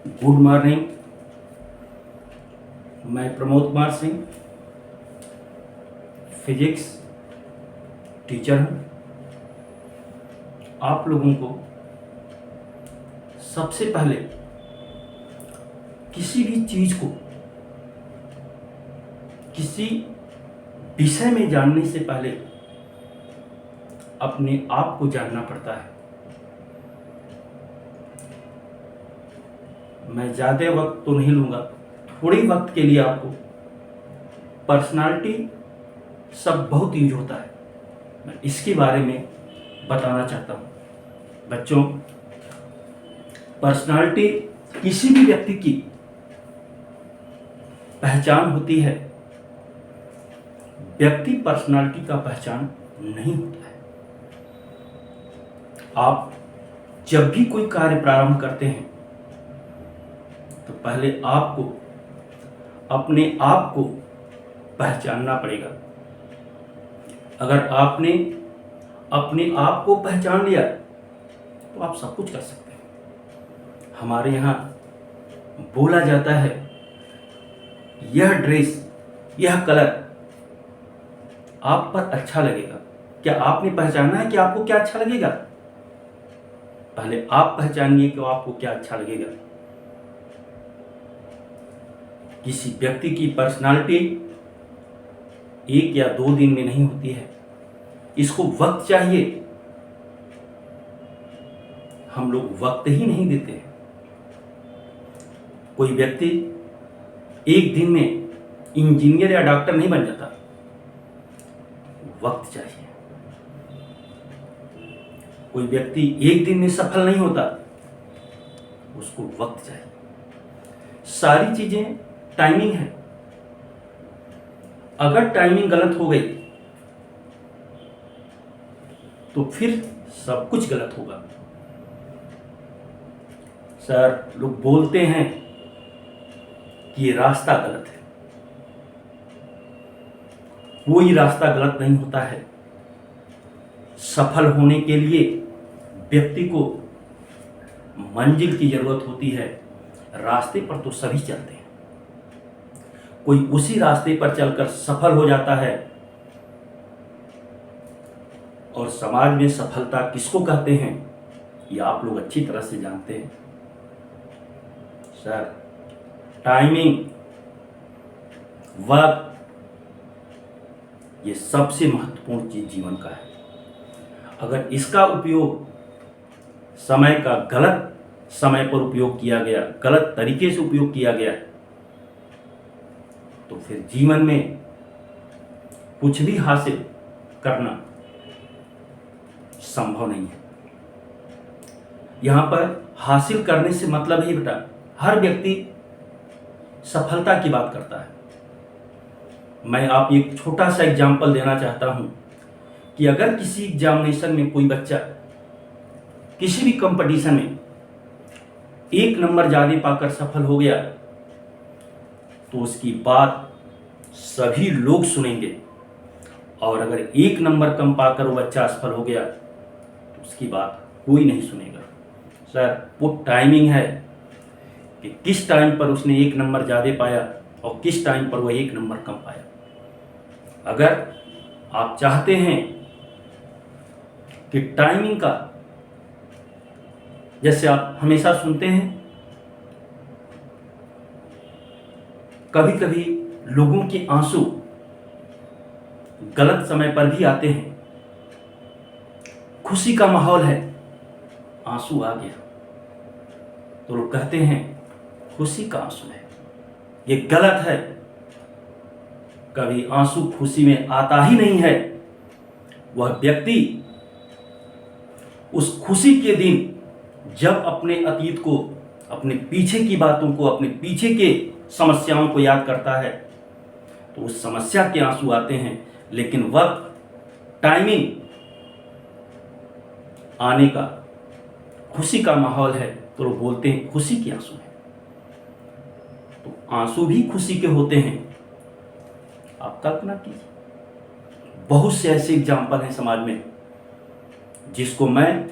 Good morning. मैं Pramod Kumar Singh physics teacher हूँ। आप लोगों को सबसे पहले किसी भी चीज़ को, किसी विषय में जानने से पहले अपने आप को जानना पड़ता है। मैं ज़्यादा वक्त तो नहीं लूँगा, थोड़ी वक्त के लिए आपको पर्सनालिटी सब बहुत यूज होता है, मैं इसके बारे में बताना चाहता हूँ। बच्चों, पर्सनालिटी किसी भी व्यक्ति की पहचान होती है। व्यक्ति पर्सनालिटी का पहचान नहीं होता है। आप जब भी कोई कार्य प्रारंभ करते हैं तो पहले आपको अपने आप को पहचानना पड़ेगा। अगर आपने अपने आप को पहचान लिया तो आप सब कुछ कर सकते हैं। हमारे यहाँ बोला जाता है, यह ड्रेस, यह कलर आप पर अच्छा लगेगा। क्या आपने पहचाना है कि आपको क्या अच्छा लगेगा? पहले आप पहचानिए कि आपको क्या अच्छा लगेगा। किसी व्यक्ति की पर्सनालिटी 1 या 2 दिन में नहीं होती है, इसको वक्त चाहिए। हम लोग वक्त ही नहीं देते हैं। कोई व्यक्ति 1 दिन में इंजीनियर या डॉक्टर नहीं बन जाता, वक्त चाहिए। कोई व्यक्ति 1 दिन में सफल नहीं होता, उसको वक्त चाहिए। सारी चीजें टाइमिंग है। अगर टाइमिंग गलत हो गई तो फिर सब कुछ गलत होगा। सर, लोग बोलते हैं कि ये रास्ता गलत है। कोई रास्ता गलत नहीं होता है। सफल होने के लिए व्यक्ति को मंजिल की जरूरत होती है। रास्ते पर तो सभी चलते हैं। कोई उसी रास्ते पर चलकर सफल हो जाता है। और समाज में सफलता किसको कहते हैं, ये आप लोग अच्छी तरह से जानते हैं। सर, टाइमिंग, वक्त, ये सबसे महत्वपूर्ण चीज जीवन का है। अगर इसका उपयोग समय का गलत समय पर उपयोग किया गया, गलत तरीके से उपयोग किया गया, तो फिर जीवन में कुछ भी हासिल करना संभव नहीं है। यहां पर हासिल करने से मतलब ही बेटा, हर व्यक्ति सफलता की बात करता है। मैं आप एक छोटा सा एग्जाम्पल देना चाहता हूं कि अगर किसी एग्जामिनेशन में कोई बच्चा किसी भी कंपटीशन में 1 नंबर ज्यादा पाकर सफल हो गया तो उसकी बात सभी लोग सुनेंगे। और अगर 1 नंबर कम पाकर वो बच्चा असफल हो गया तो उसकी बात कोई नहीं सुनेगा। सर, वो टाइमिंग है कि किस टाइम पर उसने 1 नंबर ज़्यादा पाया और किस टाइम पर वह 1 नंबर कम पाया। अगर आप चाहते हैं कि टाइमिंग का, जैसे आप हमेशा सुनते हैं, कभी कभी लोगों के आंसू गलत समय पर भी आते हैं। खुशी का माहौल है, आंसू आ गया तो लोग कहते हैं खुशी का आंसू है। ये गलत है। कभी आंसू खुशी में आता ही नहीं है। वह व्यक्ति उस खुशी के दिन जब अपने अतीत को, अपने पीछे की बातों को, अपने पीछे के समस्याओं को याद करता है तो उस समस्या के आंसू आते हैं। लेकिन वक्त, टाइमिंग आने का, खुशी का माहौल है तो लोग बोलते हैं खुशी के आंसू है। तो आंसू भी खुशी के होते हैं। आप कल्पना कीजिए, बहुत से ऐसे एग्जाम्पल हैं समाज में जिसको मैं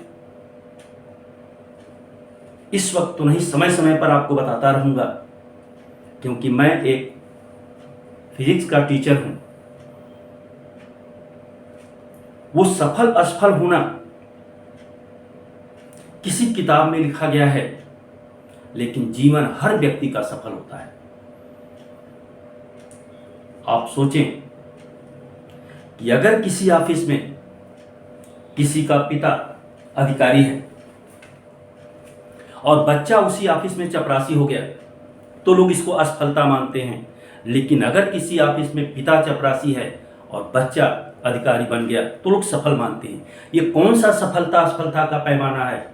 इस वक्त तो नहीं, समय समय पर आपको बताता रहूँगा, क्योंकि मैं एक फिजिक्स का टीचर हूँ। वो सफल असफल होना किसी किताब में लिखा गया है, लेकिन जीवन हर व्यक्ति का सफल होता है। आप सोचें कि अगर किसी ऑफिस में किसी का पिता अधिकारी है और बच्चा उसी ऑफिस में चपरासी हो गया, तो लोग इसको असफलता मानते हैं। लेकिन अगर किसी ऑफिस में पिता चपरासी है और बच्चा अधिकारी बन गया, तो लोग सफल मानते हैं। ये कौन सा सफलता असफलता का पैमाना है?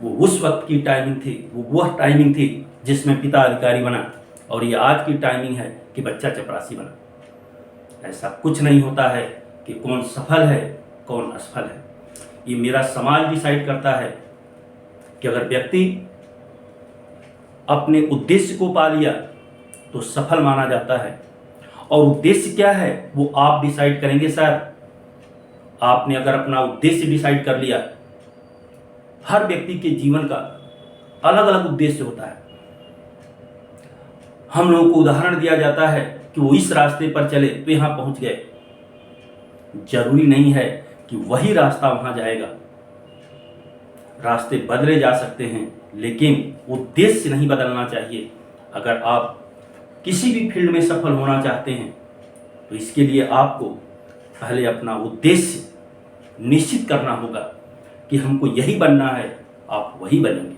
वो उस वक्त की टाइमिंग थी, वह टाइमिंग थी जिसमें पिता अधिकारी बना, और ये आज की टाइमिंग है कि बच्चा चपरासी बना। ऐसा कुछ नहीं होता है कि कौन सफल है कौन असफल है। ये मेरा समाज डिसाइड करता है कि अगर व्यक्ति अपने उद्देश्य को पा लिया तो सफल माना जाता है। और उद्देश्य क्या है वो आप डिसाइड करेंगे। सर, आपने अगर अपना उद्देश्य डिसाइड कर लिया, हर व्यक्ति के जीवन का अलग अलग उद्देश्य होता है। हम लोगों को उदाहरण दिया जाता है कि वो इस रास्ते पर चले तो यहां पहुंच गए। जरूरी नहीं है कि वही रास्ता वहां जाएगा। रास्ते बदले जा सकते हैं, लेकिन उद्देश्य नहीं बदलना चाहिए। अगर आप किसी भी फील्ड में सफल होना चाहते हैं तो इसके लिए आपको पहले अपना उद्देश्य निश्चित करना होगा कि हमको यही बनना है। आप वही बनेंगे।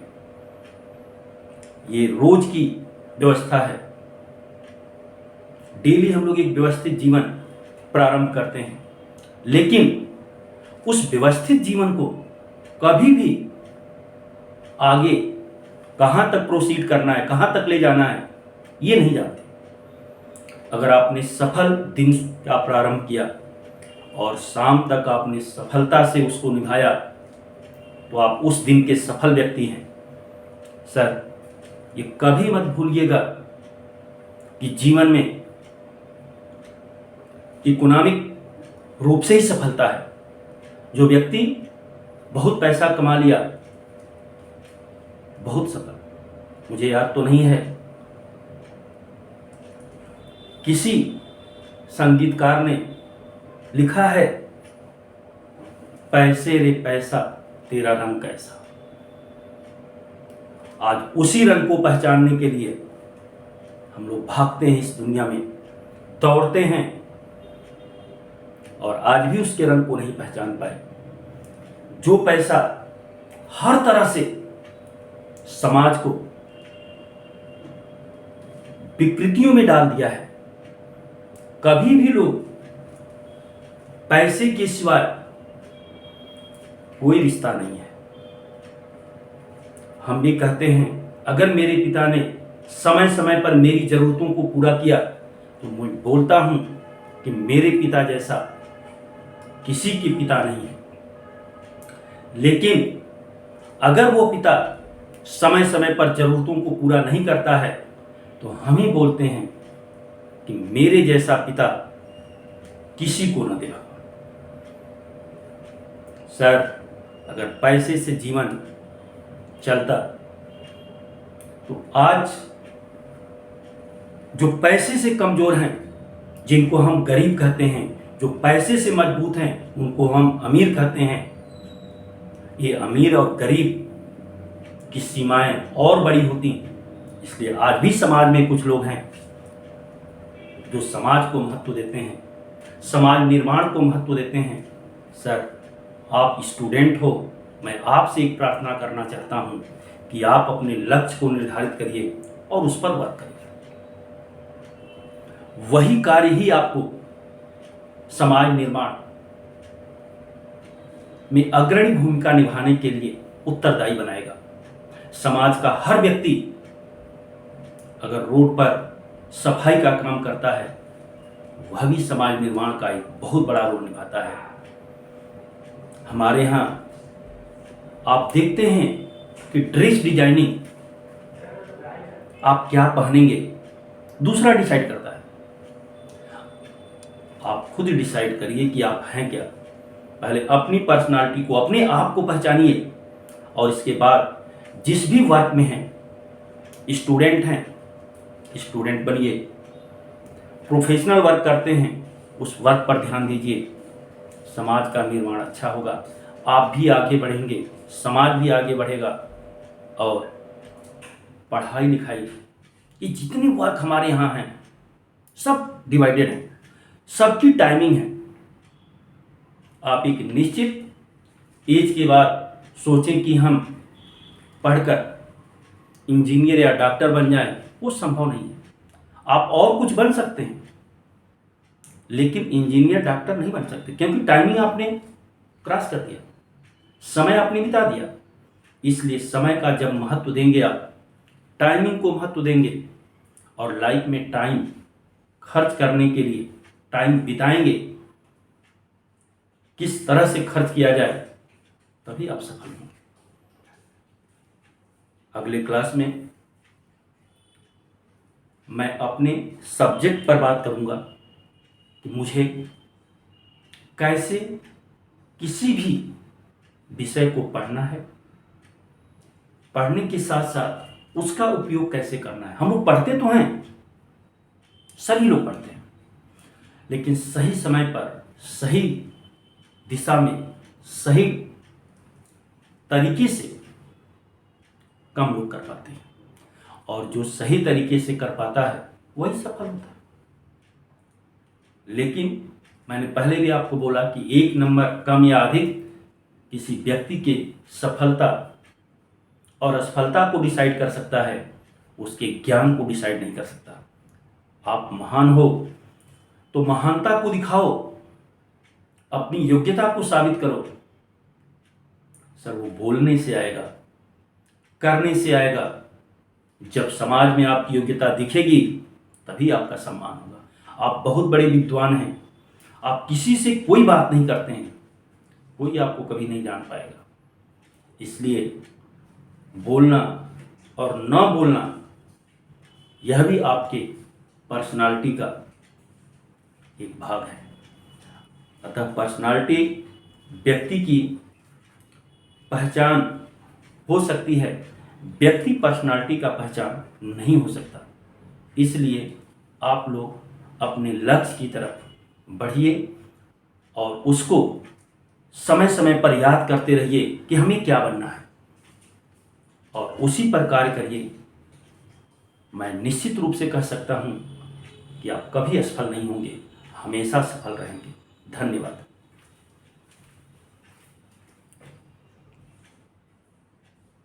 ये रोज की व्यवस्था है। डेली हम लोग एक व्यवस्थित जीवन प्रारंभ करते हैं, लेकिन उस व्यवस्थित जीवन को कभी भी आगे कहां तक प्रोसीड करना है, कहां तक ले जाना है, ये नहीं जानते। अगर आपने सफल दिन का प्रारंभ किया और शाम तक आपने सफलता से उसको निभाया, तो आप उस दिन के सफल व्यक्ति हैं। सर, ये कभी मत भूलिएगा कि जीवन में इकोनॉमिक रूप से ही सफलता है। जो व्यक्ति बहुत पैसा कमा लिया, बहुत सफल। मुझे याद तो नहीं है, किसी संगीतकार ने लिखा है, पैसे रे पैसा तेरा रंग कैसा। आज उसी रंग को पहचानने के लिए हम लोग भागते हैं, इस दुनिया में दौड़ते हैं, और आज भी उसके रंग को नहीं पहचान पाए। जो पैसा हर तरह से समाज को विकृतियों में डाल दिया है, कभी भी लोग पैसे के सिवाय कोई रिश्ता नहीं है। हम भी कहते हैं, अगर मेरे पिता ने समय समय पर मेरी जरूरतों को पूरा किया, तो मैं बोलता हूं कि मेरे पिता जैसा किसी के पिता नहीं है। लेकिन अगर वो पिता समय समय पर जरूरतों को पूरा नहीं करता है, तो हम ही बोलते हैं कि मेरे जैसा पिता किसी को न दे। सर, अगर पैसे से जीवन चलता तो आज जो पैसे से कमजोर हैं, जिनको हम गरीब कहते हैं, जो पैसे से मजबूत हैं, उनको हम अमीर कहते हैं। ये अमीर और गरीब की सीमाएं और बड़ी होती। इसलिए आज भी समाज में कुछ लोग हैं जो समाज को महत्व देते हैं, समाज निर्माण को महत्व देते हैं। सर, आप स्टूडेंट हो, मैं आपसे एक प्रार्थना करना चाहता हूं कि आप अपने लक्ष्य को निर्धारित करिए और उस पर वर्क करिए। वही कार्य ही आपको समाज निर्माण में अग्रणी भूमिका निभाने के लिए उत्तरदायी बनाएगा। समाज का हर व्यक्ति अगर रोड पर सफाई का काम करता है, वह भी समाज निर्माण का एक बहुत बड़ा रोल निभाता है। हमारे यहाँ आप देखते हैं कि ड्रेस डिजाइनिंग, आप क्या पहनेंगे दूसरा डिसाइड करता है। आप खुद डिसाइड करिए कि आप हैं क्या। पहले अपनी पर्सनालिटी को, अपने आप को पहचानिए, और इसके बाद जिस भी वर्क में हैं, स्टूडेंट हैं, स्टूडेंट बनिए, प्रोफेशनल वर्क करते हैं, उस वर्क पर ध्यान दीजिए। समाज का निर्माण अच्छा होगा, आप भी आगे बढ़ेंगे, समाज भी आगे बढ़ेगा। और पढ़ाई लिखाई, ये जितने वर्क हमारे यहाँ हैं सब डिवाइडेड हैं, सबकी टाइमिंग है। आप एक निश्चित एज के बाद सोचें कि हम पढ़कर इंजीनियर या डॉक्टर बन जाएं, वो संभव नहीं है। आप और कुछ बन सकते हैं, लेकिन इंजीनियर डॉक्टर नहीं बन सकते, क्योंकि टाइमिंग आपने क्रॉस कर दिया, समय आपने बिता दिया। इसलिए समय का जब महत्व देंगे, आप टाइमिंग को महत्व देंगे और लाइफ में टाइम खर्च करने के लिए टाइम बिताएंगे, किस तरह से खर्च किया जाए, तभी आप सफल होंगे। अगले क्लास में मैं अपने सब्जेक्ट पर बात करूंगा कि मुझे कैसे किसी भी विषय को पढ़ना है, पढ़ने के साथ साथ उसका उपयोग कैसे करना है। हम लोग पढ़ते तो हैं, सभी लोग पढ़ते हैं, लेकिन सही समय पर सही दिशा में सही तरीके से कम लोग कर पाते हैं, और जो सही तरीके से कर पाता है वही सफल होता है। लेकिन मैंने पहले भी आपको बोला कि एक नंबर कम या अधिक किसी व्यक्ति के सफलता और असफलता को डिसाइड कर सकता है, उसके ज्ञान को डिसाइड नहीं कर सकता। आप महान हो तो महानता को दिखाओ, अपनी योग्यता को साबित करो। सर, वो बोलने से आएगा, करने से आएगा। जब समाज में आपकी योग्यता दिखेगी तभी आपका सम्मान होगा। आप बहुत बड़े विद्वान हैं, आप किसी से कोई बात नहीं करते हैं, कोई आपको कभी नहीं जान पाएगा। इसलिए बोलना और न बोलना यह भी आपके पर्सनालिटी का एक भाग है। अतः पर्सनालिटी व्यक्ति की पहचान हो सकती है, व्यक्ति पर्सनालिटी का पहचान नहीं हो सकता। इसलिए आप लोग अपने लक्ष्य की तरफ बढ़िए और उसको समय समय पर याद करते रहिए कि हमें क्या बनना है, और उसी पर कार्य करिए। मैं निश्चित रूप से कह सकता हूँ कि आप कभी असफल नहीं होंगे, हमेशा सफल रहेंगे। धन्यवाद।